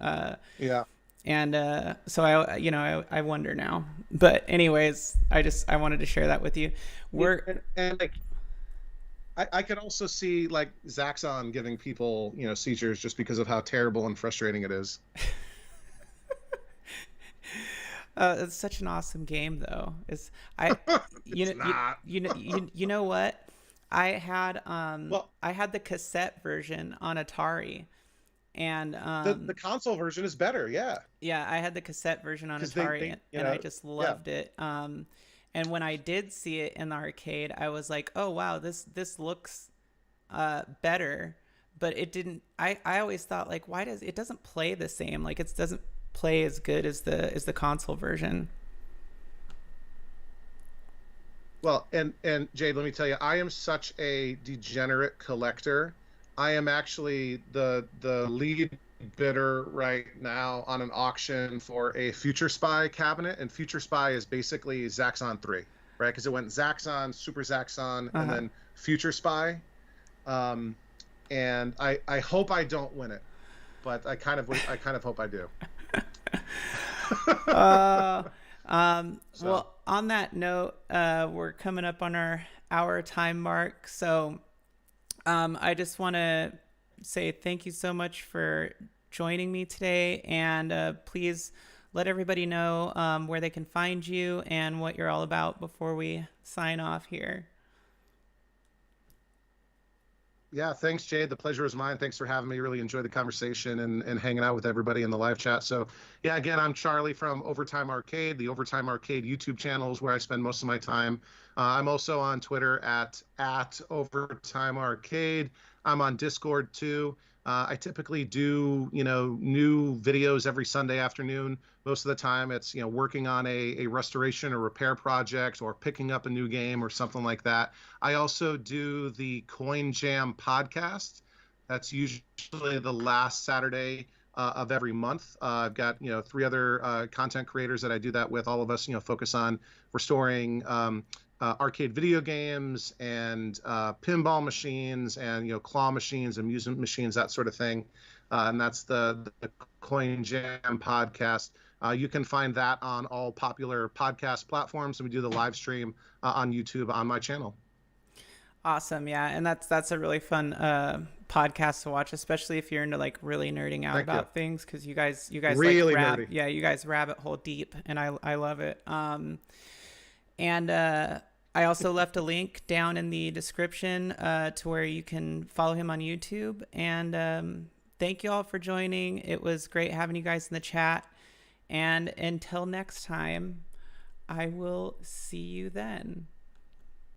Yeah. And so I wonder now. But anyways, I wanted to share that with you. And like I could also see like Zaxxon giving people seizures just because of how terrible and frustrating it is. It's such an awesome game, though. It's I It's not. you know what? I had Well, I had the cassette version on Atari, and the console version is better, yeah, yeah, I had the cassette version on because Atari, and I just yeah. loved it. And when I did see it in the arcade, I was like, oh wow, this looks better. But it didn't. I always thought, like, why does it doesn't play the same? Like, it doesn't play as good as the console version. Well, and Jade, let me tell you, I am such a degenerate collector. I am actually the lead bidder right now on an auction for a Future Spy cabinet, and Future Spy is basically Zaxxon 3, right? Because it went Zaxxon, Super Zaxxon, and then Future Spy. And I hope I don't win it, but I kind of hope I do. Well, on that note, we're coming up on our hour time mark. So I just want to say thank you so much for joining me today. And please let everybody know where they can find you and what you're all about before we sign off here. Yeah, thanks, Jade. The pleasure is mine. Thanks for having me. Really enjoyed the conversation and hanging out with everybody in the live chat. So, yeah, again, I'm Charlie from Overtime Arcade. The Overtime Arcade YouTube channel is where I spend most of my time. I'm also on Twitter at Overtime Arcade. I'm on Discord too. I typically do, new videos every Sunday afternoon. Most of the time it's, working on a restoration or repair project or picking up a new game or something like that. I also do the Coin Jam podcast. That's usually the last Saturday of every month. I've got, 3 other content creators that I do that with. All of us, focus on restoring arcade video games and pinball machines and claw machines, amusement machines, that sort of thing. And that's the Coin Jam podcast. You can find that on all popular podcast platforms, and we do the live stream on YouTube on my channel. Awesome, yeah, and that's a really fun podcast to watch, especially if you're into like really nerding out about things, because you guys really like nerdy. you guys rabbit hole deep, and I love it. And I also left a link down in the description to where you can follow him on YouTube. And thank you all for joining. It was great having you guys in the chat. And until next time, I will see you then.